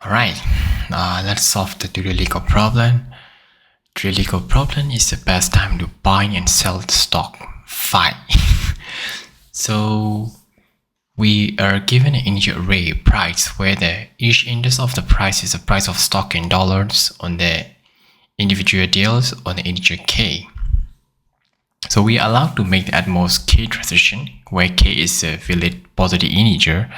Alright, let's solve the Leetcode problem. Leetcode problem is the best time to buy and sell the stock. Fine. So we are given an integer array price where each index of the price is the price of stock in dollars on the individual deals on the integer k. So we are allowed to make the at most k transaction where k is a valid positive integer.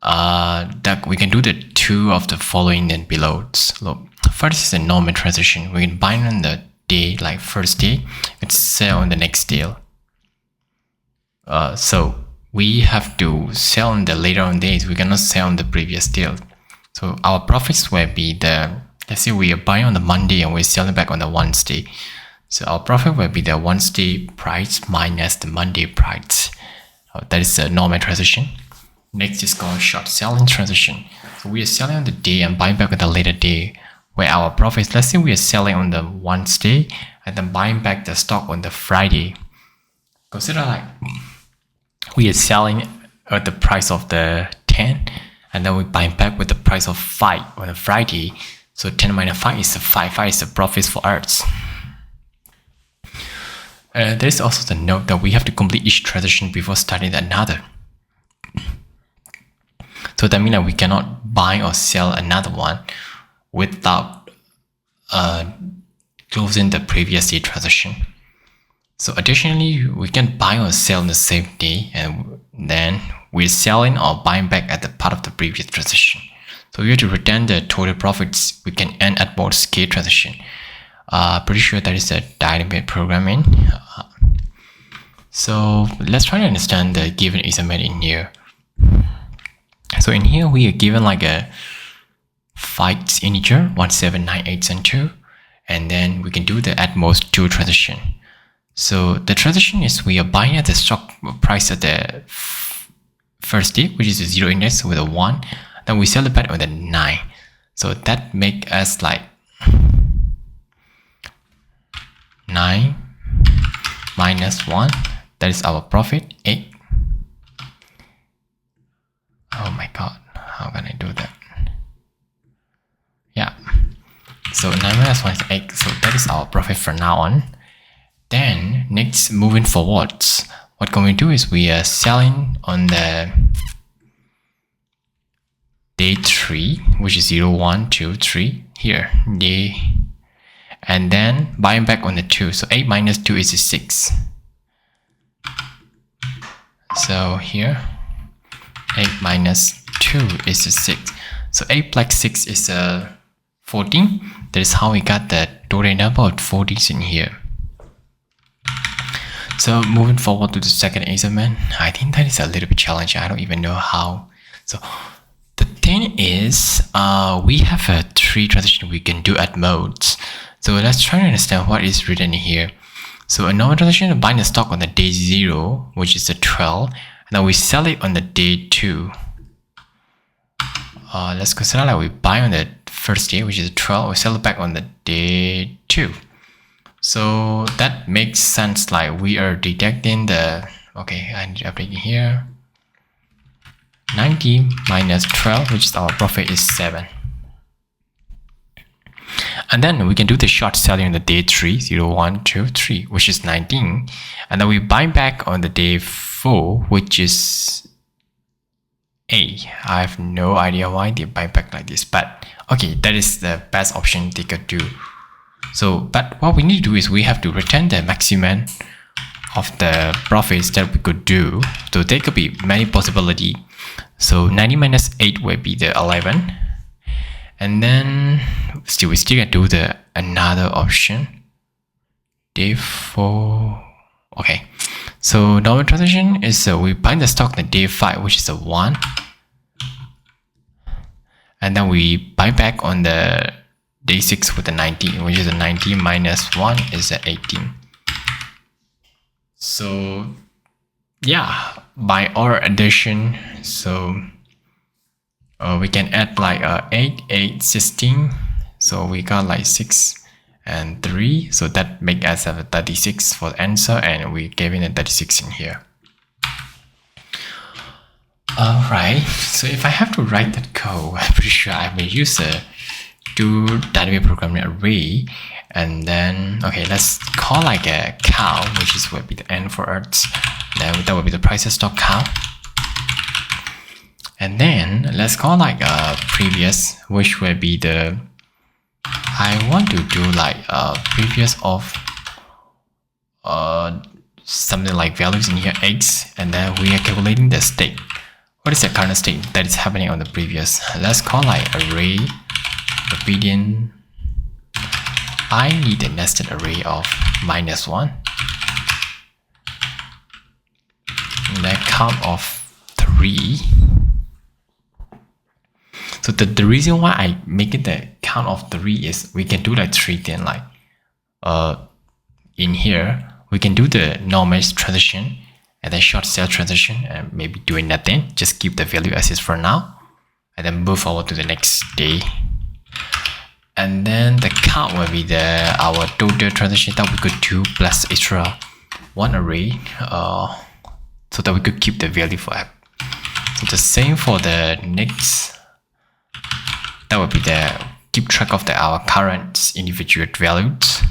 That we can do the two of the following and below. So first is a normal transaction. We can bind on the day, like first day, and sell on the next day. So we have to sell on the later on days. We cannot sell on the previous deal. So our profits will be let's say we are buying on the Monday and we're selling back on the Wednesday. So our profit will be the Wednesday price minus the Monday price. That is a normal transaction. Next is called short selling transaction. So we are selling on the day and buying back on the later day, where our profits, let's say we are selling on the Wednesday and then buying back the stock on the Friday. Consider like we are selling at the price of the 10 and then we buying back with the price of 5 on a Friday. So 10 minus 5 is a 5. 5 is the profits for us. There is also the note that we have to complete each transaction before starting another. So that means that we cannot buy or sell another one without closing the previous day transaction. So additionally, we can buy or sell on the same day, and then we're selling or buying back at the part of the previous transaction. So we have to return the total profits. We can end at most k transaction. Pretty sure that is a dynamic programming. So let's try to understand the given assignment in here. So in here we are given like a 5 integer 1, 7, 9, 8, and 2, and then we can do the at most 2 transaction. So the transaction is we are buying at the stock price at the first day, which is a 0 index with a 1, then we sell it back with a 9. So that make us like 9 minus 1, that is our profit, 8. Oh my god, how can I do that? Yeah, so 9 minus 1 is 8, so that is our profit from now on. Then next, moving forwards, what can we do is we are selling on the day 3, which is 0, 1, 2, 3 here, day, and then buying back on the 2. So 8 minus 2 is a 6. So here 8 minus 2 is a 6. So 8 plus 6 is a 14. That is how we got the total number of 14s in here. So moving forward to the second assignment, I think that is a little bit challenging. I don't even know how. So the thing is, we have 3 transactions we can do at most. So let's try to understand what is written here. So a normal transaction is buying the stock on the day 0, which is the 12, and then we sell it on the day 2. Let's consider like we buy on the first day, which is 12, we sell it back on the day 2. So that makes sense, like we are deducting the, okay, I need to update it here. 90 minus 12, which is our profit, is 7. And then we can do the short selling on the day 3, 0, 1, 2, 3, which is 19. And then we buy back on the day 4, which is 8. I have no idea why they buy back like this, but okay, that is the best option they could do. So, but what we need to do is we have to return the maximum of the profits that we could do. So there could be many possibilities. So 90 minus 8 will be the 11. And then we still can do the another option. Day 4. Okay. So normal transaction is we buy the stock on the day 5, which is a 1. And then we buy back on the day 6 with the 19, which is a 19 minus 1 is a 18. So yeah, by our addition, so we can add like 8, 8, 16. So we got like 6 and 3. So that make us have a 36 for the answer, and we gave in a 36 in here. Alright, so if I have to write that code, I'm pretty sure I may use a do dynamic programming array, and then okay, let's call like a count, which is will be the n for us. Then that will be the prices dot count, and then let's call like a previous, which will be the I want to do like a previous of something like values in here x, and then we are calculating the state. What is the current state that is happening on the previous? Let's call like array obedient. I need a nested array of -1, and then count of 3. So the reason why I make it the count of 3 is we can do like 3 then like in here we can do the normal transition and then short cell transition and maybe doing nothing, just keep the value as is for now, and then move forward to the next day. And then the count will be our total transition that we could do plus extra 1 array, so that we could keep the value for app. So the same for the next, that will be keep track of our current individual values.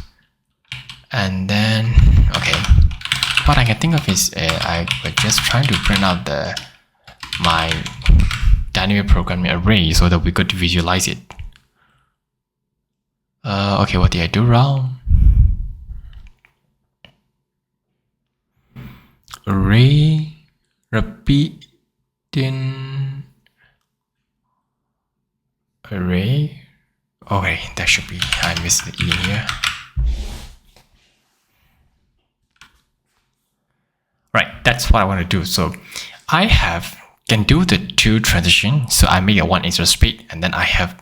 And then okay, what I can think of is I was just trying to print out my dynamic programming array so that we could visualize it. Okay, what did I do wrong? Array repeating array. Okay, that should be, I missed the E in here. Right, that's what I want to do. So I can do the 2 transition. So I make a 1 extra state, and then I have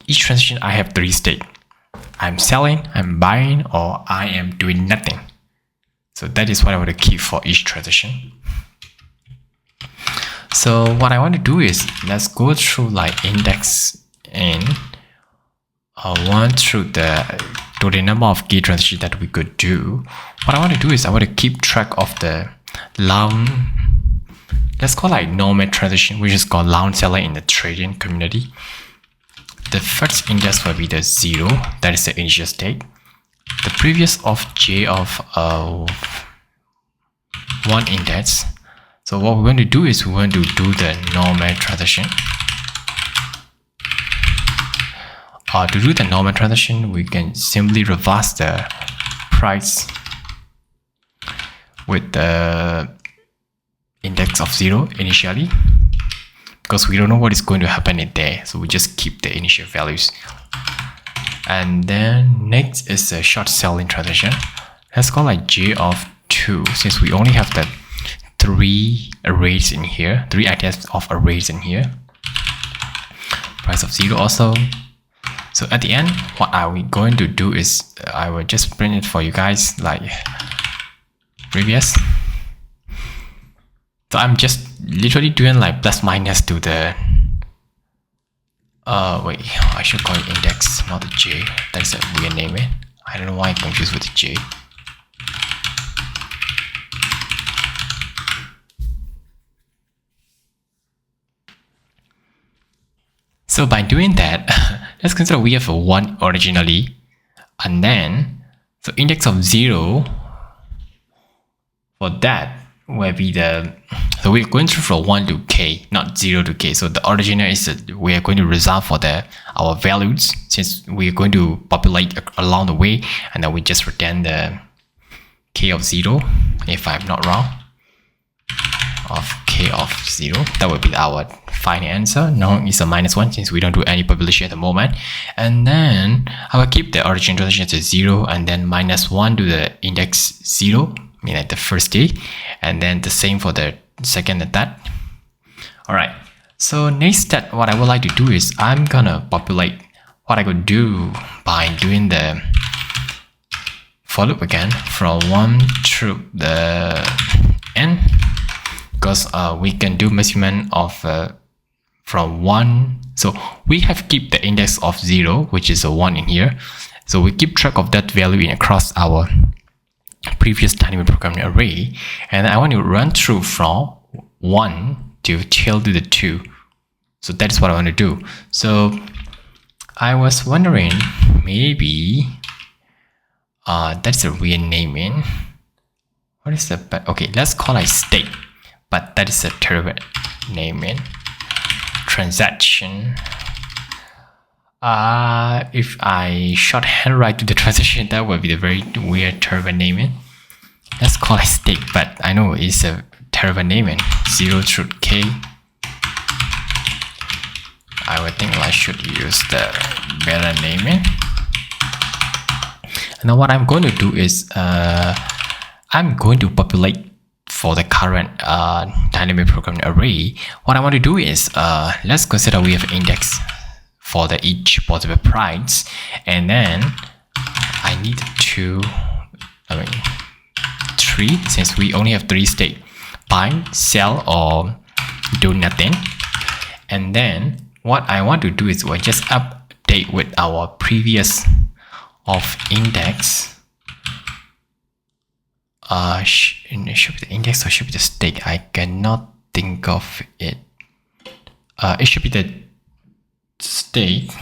each transition I have 3 state. I'm selling, I'm buying, or I am doing nothing. So that is what I want to keep for each transition. So what I want to do is let's go through like index in 1 through the total number of key transitions that we could do. What I want to do is I want to keep track of the long, let's call like normal transition, which is called long selling in the trading community. The first index will be the 0, that is the initial state. The previous of j of 1 index. So what we're going to do is we're going to do the normal transition. To do the normal transition, we can simply reverse the price with the index of 0 initially, because we don't know what is going to happen in there, so we just keep the initial values. And then next is a short selling transition. Let's call like j of 2, since we only have the 3 arrays in here, 3 items of arrays in here. Price of 0 also. So at the end, what are we going to do is I will just print it for you guys like previous. So I'm just literally doing like plus minus to the wait, I should call it index, not the j. That's a weird name. I don't know why I'm confused with the j. So by doing that, let's consider we have a 1 originally, and then so index of 0 for that will be so we're going through from 1 to k, not 0 to k. So the original is we are going to resolve for our values, since we are going to populate along the way, and then we just return the k of 0, if I'm not wrong, of k of 0. That would be our final answer. No, it's a -1 since we don't do any population at the moment. And then I will keep the origin transition to 0, and then -1 to the index 0, mean like the first day, and then the same for the second and that. Alright, so next step, what I would like to do is I'm gonna populate what I could do by doing the for loop again from 1 through the n, because we can do measurement of from 1. So we have keep the index of 0, which is a 1 in here. So we keep track of that value in across our previous dynamic programming array, and I want to run through from 1 to tail to the 2. So that's what I want to do. So I was wondering, maybe that's a real naming. What is the, okay, let's call it state, but that is a terrible naming. Transaction. If I shorthand right to the transaction, that would be the very weird terrible naming. Let's call it state, but I know it's a terrible naming. 0 through k. I would think I should use the better naming. Now what I'm going to do is I'm going to populate for the current dynamic programming array. What I want to do is let's consider we have index for the each possible price, and then I need to 3, since we only have 3 state: buy, sell, or do nothing. And then what I want to do is we'll just update with our previous of index. Should be the index or should be the state? I cannot think of it. It should be the state.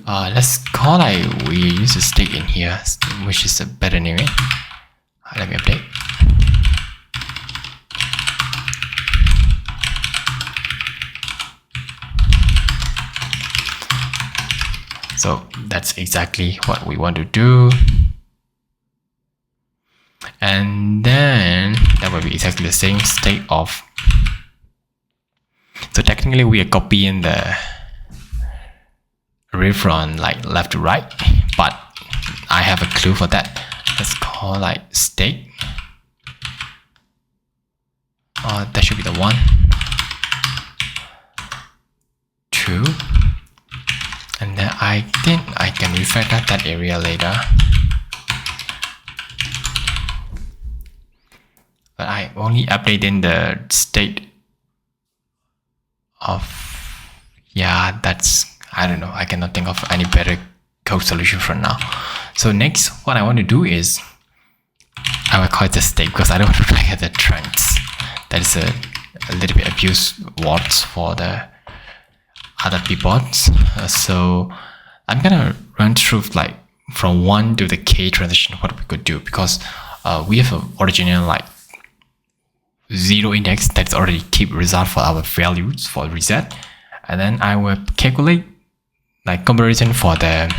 Let's call it, we use a state in here, which is a better name. Let me update. So that's exactly what we want to do. And then that will be exactly the same state of. So technically we are copying the array from like left to right, but I have a clue for that. Let's call like state. That should be the 1, 2, and then I think I can refactor that area later. But I only updated the state of, yeah, that's, I don't know, I cannot think of any better code solution for now. So next, what I want to do is, I will call it the state because I don't want to look at the trends. That is a little bit abused words for the other people. So I'm gonna run through like from 1 to the k transition what we could do, because we have an original like 0 index that's already keep result for our values for reset, and then I will calculate like comparison for the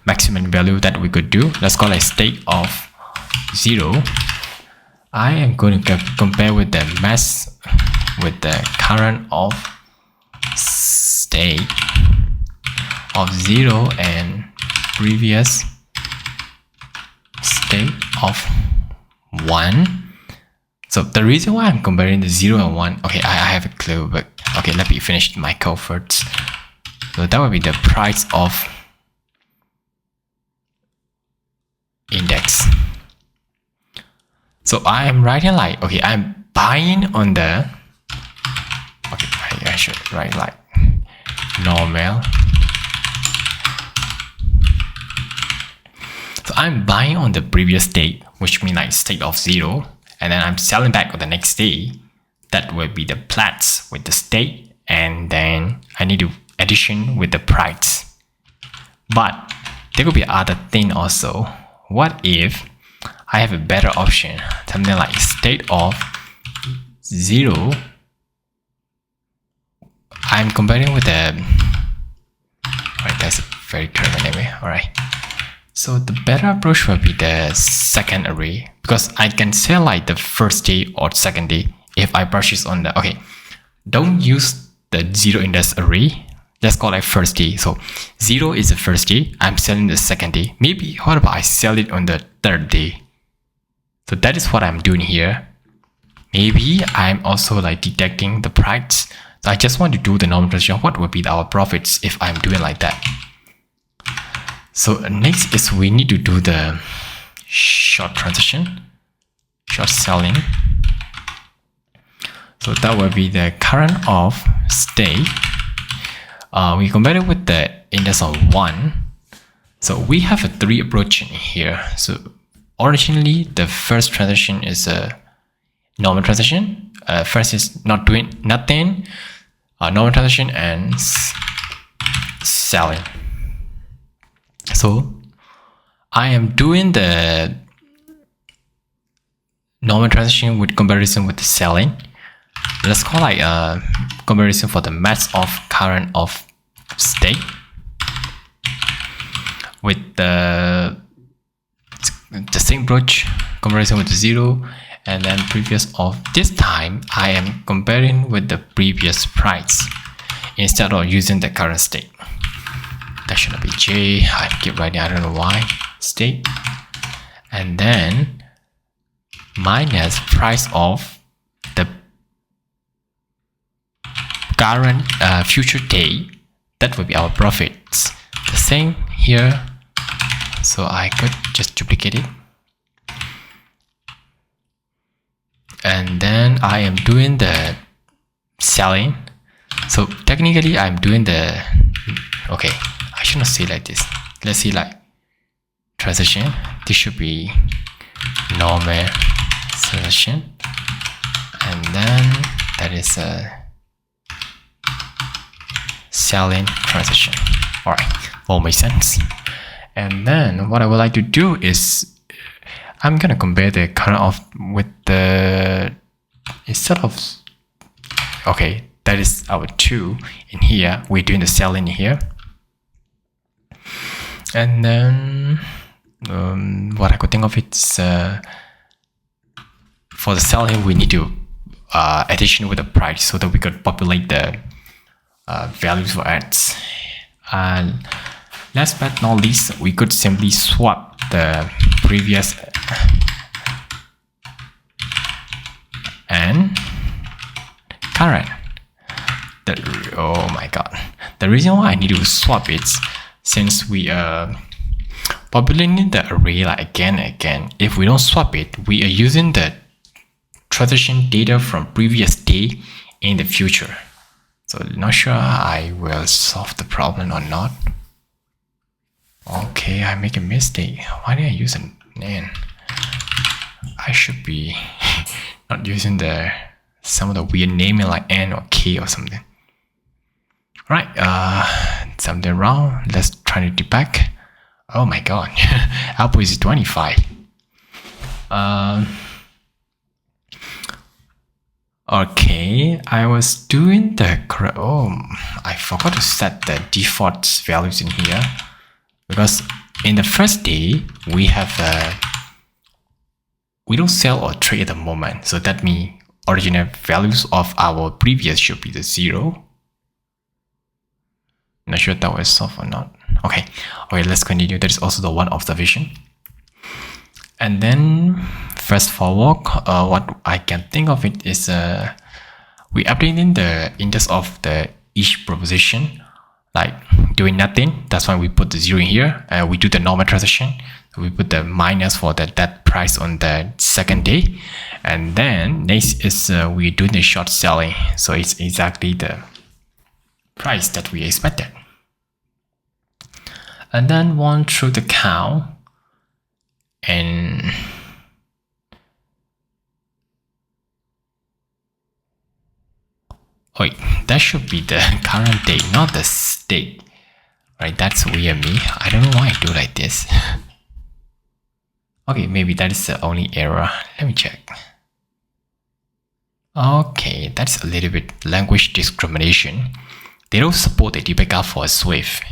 maximum value that we could do. Let's call a state of 0. I am going to compare with the mass with the current of state of 0 and previous state of 1. So the reason why I'm comparing the 0 and 1, okay, I have a clue, but okay, let me finish my code first. So that would be the price of index. So I am writing like, okay, I'm buying on the, okay, I should write like normal. So I'm buying on the previous state, which means like state of 0. And then I'm selling back on the next day. That will be the plats with the state, and then I need to addition with the price. But there could be other thing also. What if I have a better option, something like state of 0? I'm comparing with the, alright, that's a very terrible anyway. Alright, so the better approach will be the second array, because I can sell like the first day or second day if I purchase on the, okay, don't use the 0 index array, let's call it first day. So 0 is the first day, I'm selling the second day. Maybe what about I sell it on the third day? So that is what I'm doing here. Maybe I'm also like detecting the price. So I just want to do the normal transaction. What would be our profits if I'm doing like that? So next is we need to do the short transaction, short selling. So that will be the current of state. We compare it with the index of 1. So we have a 3 approach in here. So originally the first transaction is a normal transaction. First is not doing nothing, normal transaction, and selling. So I am doing the normal transaction with comparison with the selling. Let's call like comparison for the match of current of state with the same approach, comparison with the 0, and then previous of this time I am comparing with the previous price instead of using the current state. That should be J. I keep writing, I don't know why, state, and then minus price of the current future day. That will be our profits. The same here, so I could just duplicate it, and then I am doing the selling. So technically I'm doing the, okay, I should not say like this. Let's see like transaction. This should be normal transaction, and then that is a selling transaction. All right, all makes sense. And then what I would like to do is I'm gonna compare the current of with the, instead of, okay, that is our 2 in here, we're doing the selling here. And then what I could think of is for the selling we need to addition with the price so that we could populate the values for ads. And last but not least, we could simply swap the previous and current. Oh my god, the reason why I need to swap it, since we are populating the array like again and again, if we don't swap it, we are using the transaction data from previous day in the future. So not sure I will solve the problem or not. Okay, I make a mistake. Why did I use an N? I should be not using the some of the weird naming like N or K or something. Right, something wrong. Let's try to debug. Oh my god, output is 25. Okay, I was doing the correct. Oh, I forgot to set the default values in here, because in the first day we have we don't sell or trade at the moment, so that means original values of our previous should be the 0. Not sure that was solved or not. Okay, let's continue. There is also the one observation. And then fast forward, what I can think of it is we updating the index of the each proposition, like doing nothing. That's why we put the 0 in here. We do the normal transaction. We put the minus for that price on the second day. And then next is we doing the short selling. So it's exactly the price that we expected. And then one through the count, and wait, that should be the current date, not the state, right? That's weird me. I don't know why I do like this. Okay, maybe that is the only error. Let me check. Okay, that's a little bit language discrimination. They don't support the debugger for Swift.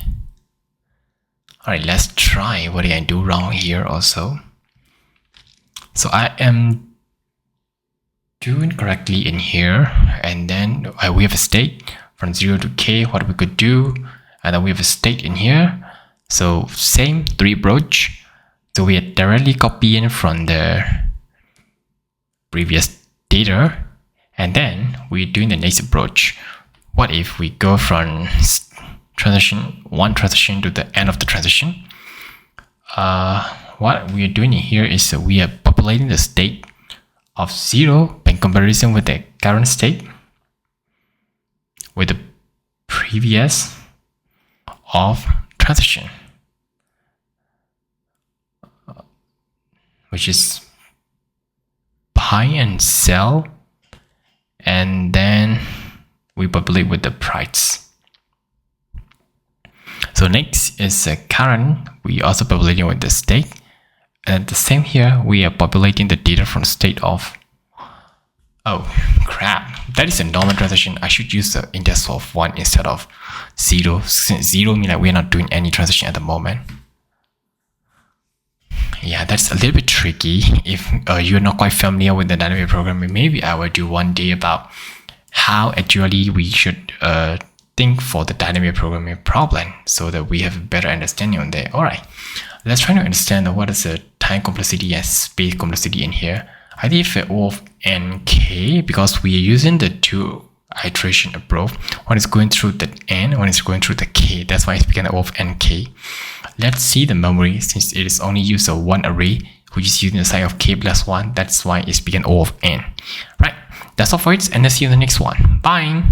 Alright, let's try what did I do wrong here also. So I am doing correctly in here, and then we have a state from 0 to k, what we could do, and then we have a state in here. So same 3 approach. So we are directly copying from the previous data, and then we're doing the next approach. What if we go from one transaction to the end of the transaction? What we are doing here is we are populating the state of 0 in comparison with the current state with the previous of transaction, high-end cell, and then we populate with the price. So next is current. We also populating with the state, and the same here, we are populating the data from state of. Oh crap, that is a normal transaction. I should use the index of 1 instead of 0, since 0 means that we're not doing any transaction at the moment. Yeah, that's a little bit tricky. If you're not quite familiar with the dynamic programming, maybe I will do one day about how actually we should think for the dynamic programming problem, so that we have a better understanding on that. Alright, let's try to understand what is the time complexity and space complexity in here. I think for O of nk, because we are using the two iteration approach. One is going through the n, one is going through the k. That's why it's become O of nk. Let's see the memory, since it is only used of one array, which is using the size of k plus 1. That's why it's become O of n. Right, that's all for it, and let's see you in the next one. Bye!